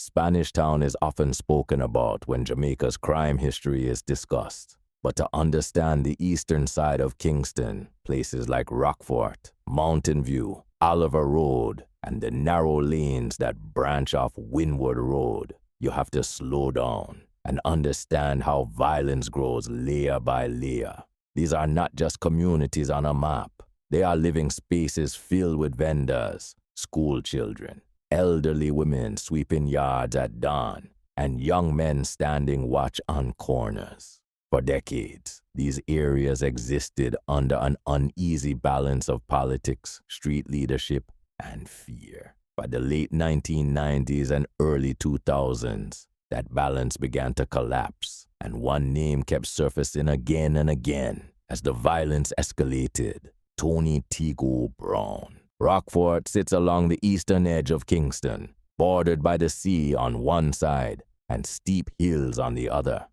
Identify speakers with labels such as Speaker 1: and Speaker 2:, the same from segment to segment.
Speaker 1: Spanish Town is often spoken about when Jamaica's crime history is discussed. But to understand the eastern side of Kingston, places like Rockfort, Mountain View, Oliver Road, and the narrow lanes that branch off Windward Road, you have to slow down and understand how violence grows layer by layer. These are not just communities on a map. They are living spaces filled with vendors, school children, elderly women sweeping yards at dawn, and young men standing watch on corners. For decades, these areas existed under an uneasy balance of politics, street leadership, and fear. By the late 1990s and early 2000s, that balance began to collapse, and one name kept surfacing again and again as the violence escalated: Tony Tego Brown. Rockfort sits along the eastern edge of Kingston, bordered by the sea on one side and steep hills on the other.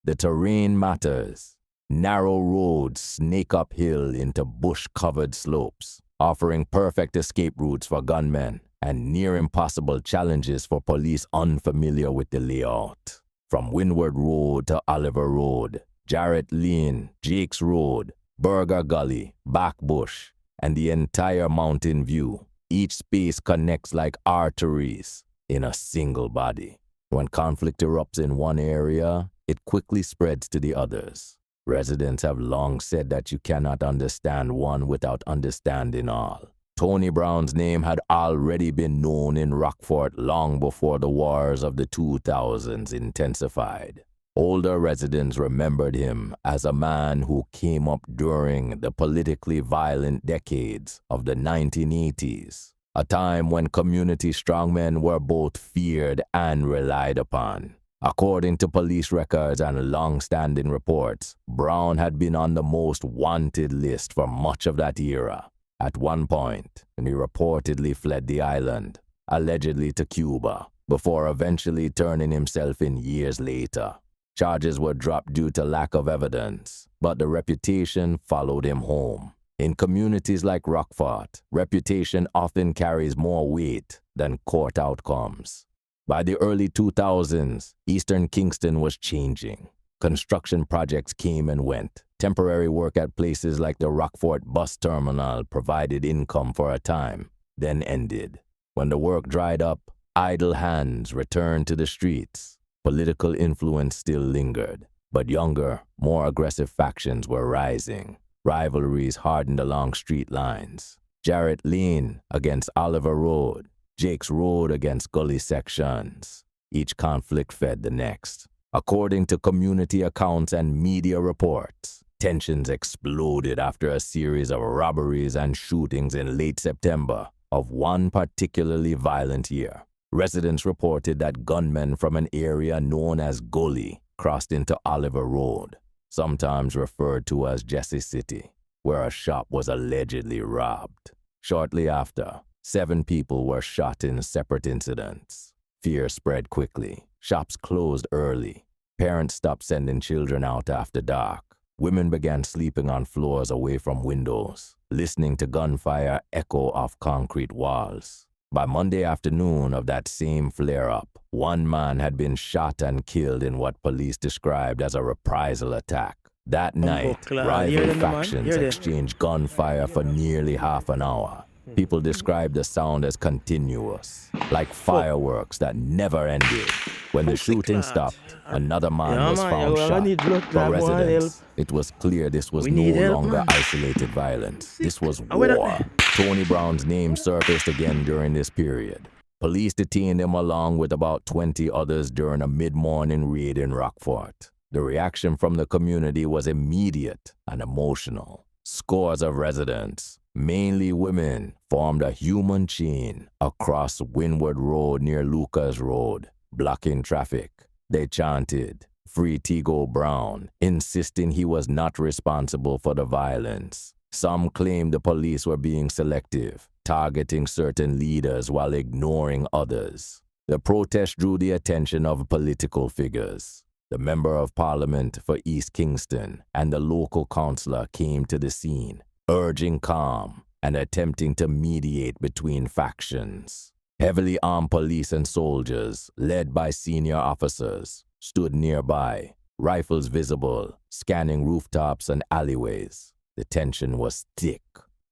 Speaker 1: The terrain matters. Narrow roads snake uphill into bush-covered slopes, offering perfect escape routes for gunmen and near-impossible challenges for police unfamiliar with the layout. From Windward Road to Oliver Road, Jarrett Lane, Jake's Road, Burger Gully, Backbush, and the entire Mountain View, each space connects like arteries in a single body. When conflict erupts in one area, it quickly spreads to the others. Residents have long said that you cannot understand one without understanding all. Tony Brown's name had already been known in Rockfort long before the wars of the 2000s intensified. Older residents remembered him as a man who came up during the politically violent decades of the 1980s, a time when community strongmen were both feared and relied upon. According to police records and long-standing reports, Brown had been on the most wanted list for much of that era. At one point, he reportedly fled the island, allegedly to Cuba, before eventually turning himself in years later. Charges were dropped due to lack of evidence, but the reputation followed him home. In communities like Rockfort, reputation often carries more weight than court outcomes. By the early 2000s, Eastern Kingston was changing. Construction projects came and went. Temporary work at places like the Rockfort bus terminal provided income for a time, then ended. When the work dried up, idle hands returned to the streets. Political influence still lingered, but younger, more aggressive factions were rising. Rivalries hardened along street lines. Jarrett Lane against Oliver Road, Jake's Road against gully sections. Each conflict fed the next. According to community accounts and media reports, tensions exploded after a series of robberies and shootings in late September of one particularly violent year. Residents reported that gunmen from an area known as Gully crossed into Oliver Road, sometimes referred to as Jesse City, where a shop was allegedly robbed. Shortly after, 7 people were shot in separate incidents. Fear spread quickly. Shops closed early. Parents stopped sending children out after dark. Women began sleeping on floors away from windows, listening to gunfire echo off concrete walls. By Monday afternoon of that same flare-up, one man had been shot and killed in what police described as a reprisal attack. That night, rival factions exchanged gunfire for nearly half an hour. People described the sound as continuous, like fireworks that never ended. When the shooting stopped, another man was found shot. For residents, it was clear this was no longer isolated violence. This was war. Tony Brown's name surfaced again during this period. Police detained him along with about 20 others during a mid-morning raid in Rockfort. The reaction from the community was immediate and emotional. Scores of residents, mainly women, formed a human chain across Windward Road near Lucas Road, blocking traffic. They chanted, "Free Tego Brown," insisting he was not responsible for the violence. Some claimed the police were being selective, targeting certain leaders while ignoring others. The protest drew the attention of political figures. The Member of Parliament for East Kingston and the local councillor came to the scene, urging calm and attempting to mediate between factions. Heavily armed police and soldiers, led by senior officers, stood nearby, rifles visible, scanning rooftops and alleyways. The tension was thick.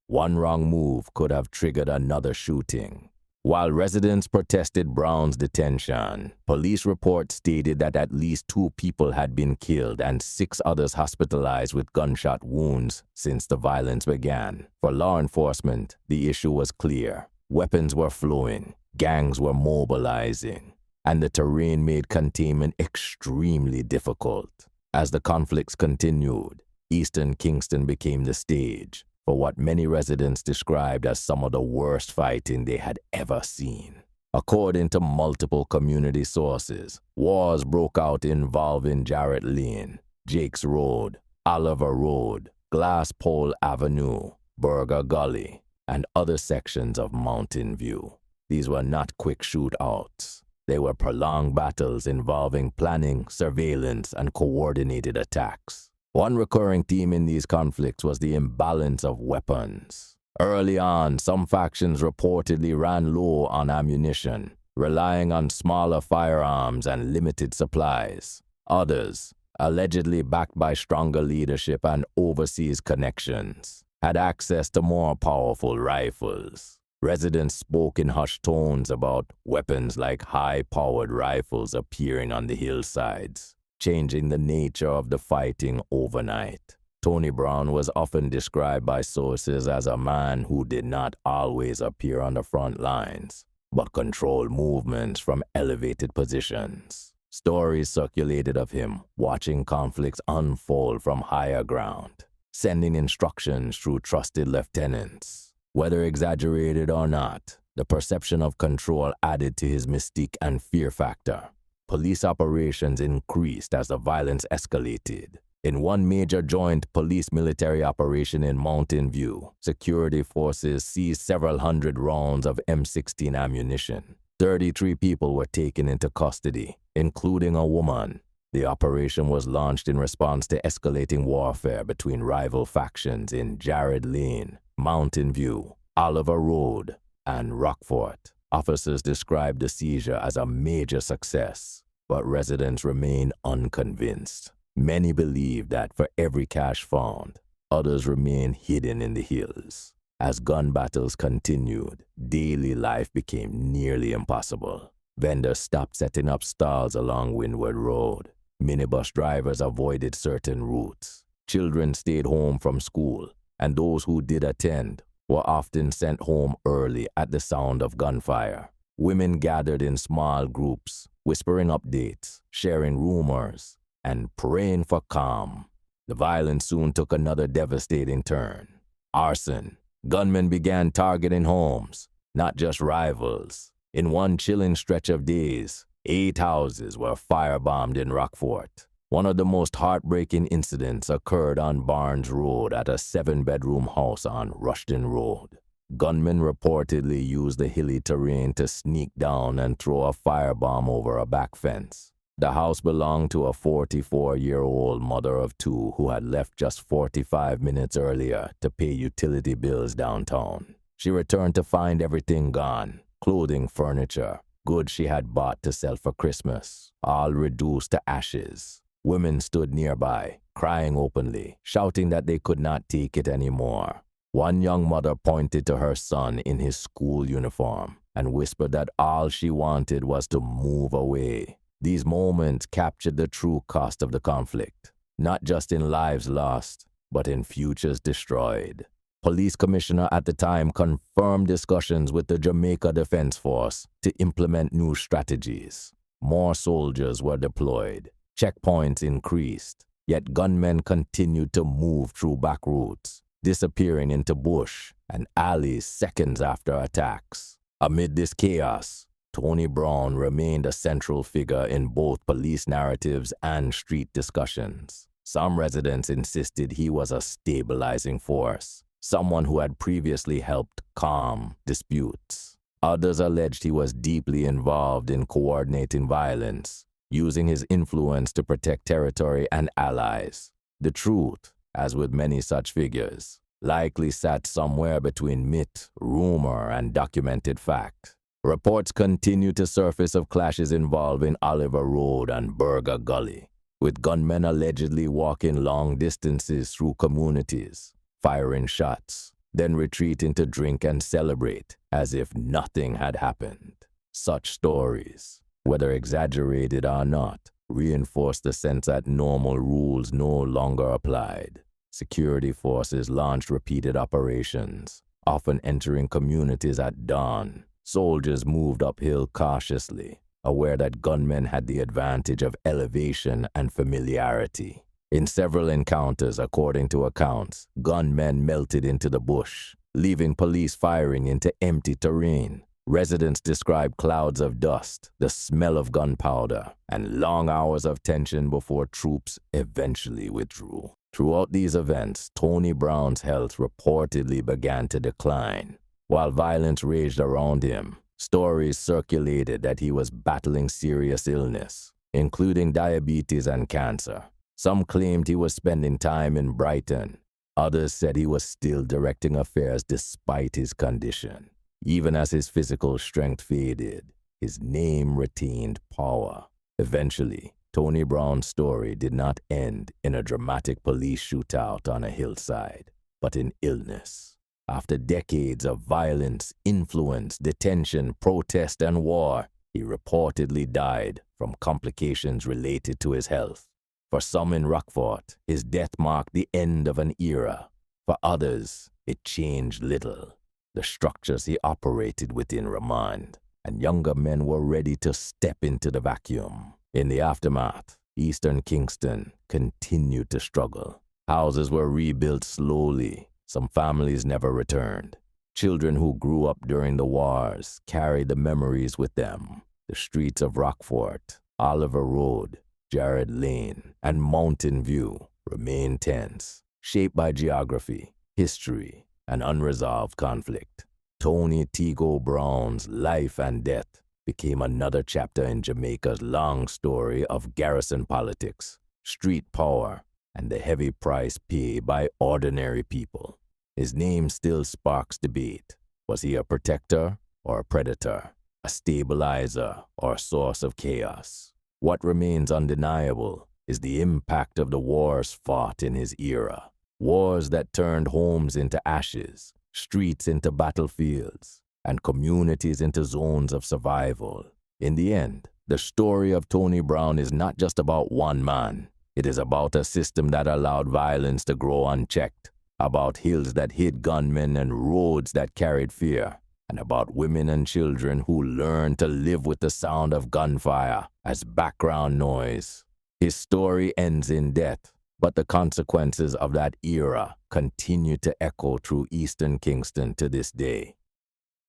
Speaker 1: One wrong move could have triggered another shooting. While residents protested Brown's detention, police reports stated that at least 2 people had been killed and 6 others hospitalized with gunshot wounds since the violence began. For law enforcement, the issue was clear. Weapons were flowing, gangs were mobilizing, and the terrain made containment extremely difficult. As the conflicts continued, Eastern Kingston became the stage for what many residents described as some of the worst fighting they had ever seen. According to multiple community sources, wars broke out involving Jarrett Lane, Jakes Road, Oliver Road, Glass Pole Avenue, Burger Gully, and other sections of Mountain View. These were not quick shootouts. They were prolonged battles involving planning, surveillance, and coordinated attacks. One recurring theme in these conflicts was the imbalance of weapons. Early on, some factions reportedly ran low on ammunition, relying on smaller firearms and limited supplies. Others, allegedly backed by stronger leadership and overseas connections, had access to more powerful rifles. Residents spoke in hushed tones about weapons like high-powered rifles appearing on the hillsides, changing the nature of the fighting overnight. Tony Brown was often described by sources as a man who did not always appear on the front lines, but controlled movements from elevated positions. Stories circulated of him watching conflicts unfold from higher ground, sending instructions through trusted lieutenants. Whether exaggerated or not, the perception of control added to his mystique and fear factor. Police operations increased as the violence escalated. In one major joint police-military operation in Mountain View, security forces seized several hundred rounds of M16 ammunition. 33 people were taken into custody, including a woman. The operation was launched in response to escalating warfare between rival factions in Jarrett Lane, Mountain View, Oliver Road, and Rockfort. Officers described the seizure as a major success, but residents remain unconvinced. Many believe that for every cash found, others remain hidden in the hills. As gun battles continued, daily life became nearly impossible. Vendors stopped setting up stalls along Windward Road. Minibus drivers avoided certain routes. Children stayed home from school, and those who did attend were often sent home early at the sound of gunfire. Women gathered in small groups, whispering updates, sharing rumors, and praying for calm. The violence soon took another devastating turn. Arson. Gunmen began targeting homes, not just rivals. In one chilling stretch of days, 8 houses were firebombed in Rockfort. One of the most heartbreaking incidents occurred on Barnes Road at a 7-bedroom house on Rushton Road. Gunmen reportedly used the hilly terrain to sneak down and throw a firebomb over a back fence. The house belonged to a 44-year-old mother of 2 who had left just 45 minutes earlier to pay utility bills downtown. She returned to find everything gone: clothing, furniture, goods she had bought to sell for Christmas, all reduced to ashes. Women stood nearby, crying openly, shouting that they could not take it anymore. One young mother pointed to her son in his school uniform and whispered that all she wanted was to move away. These moments captured the true cost of the conflict, not just in lives lost, but in futures destroyed. Police commissioner at the time confirmed discussions with the Jamaica Defense Force to implement new strategies. More soldiers were deployed. Checkpoints increased, yet gunmen continued to move through back routes, disappearing into bush and alleys seconds after attacks. Amid this chaos, Tony Brown remained a central figure in both police narratives and street discussions. Some residents insisted he was a stabilizing force, someone who had previously helped calm disputes. Others alleged he was deeply involved in coordinating violence, using his influence to protect territory and allies. The truth, as with many such figures, likely sat somewhere between myth, rumor, and documented fact. Reports continue to surface of clashes involving Oliver Road and Burger Gully, with gunmen allegedly walking long distances through communities, firing shots, then retreating to drink and celebrate as if nothing had happened. Such stories, whether exaggerated or not, reinforce the sense that normal rules no longer applied. Security forces launched repeated operations, often entering communities at dawn. Soldiers moved uphill cautiously, aware that gunmen had the advantage of elevation and familiarity. In several encounters, according to accounts, gunmen melted into the bush, leaving police firing into empty terrain. Residents described clouds of dust, the smell of gunpowder, and long hours of tension before troops eventually withdrew. Throughout these events, Tony Brown's health reportedly began to decline. While violence raged around him, stories circulated that he was battling serious illness, including diabetes and cancer. Some claimed he was spending time in Brighton. Others said he was still directing affairs despite his condition. Even as his physical strength faded, his name retained power. Eventually, Tony Brown's story did not end in a dramatic police shootout on a hillside, but in illness. After decades of violence, influence, detention, protest, and war, he reportedly died from complications related to his health. For some in Rockfort, his death marked the end of an era. For others, it changed little. The structures he operated within remained, and younger men were ready to step into the vacuum. In the aftermath, Eastern Kingston continued to struggle. Houses were rebuilt slowly. Some families never returned. Children who grew up during the wars carried the memories with them. The streets of Rockfort, Oliver Road, Jared Lane, and Mountain View remain tense, shaped by geography, history, and unresolved conflict. Tony Tego Brown's life and death became another chapter in Jamaica's long story of garrison politics, street power, and the heavy price paid by ordinary people. His name still sparks debate. Was he a protector or a predator, a stabilizer or a source of chaos? What remains undeniable is the impact of the wars fought in his era. Wars that turned homes into ashes, streets into battlefields, and communities into zones of survival. In the end, the story of Tony Brown is not just about one man. It is about a system that allowed violence to grow unchecked, about hills that hid gunmen and roads that carried fear, and about women and children who learned to live with the sound of gunfire as background noise. His story ends in death, but the consequences of that era continue to echo through Eastern Kingston to this day.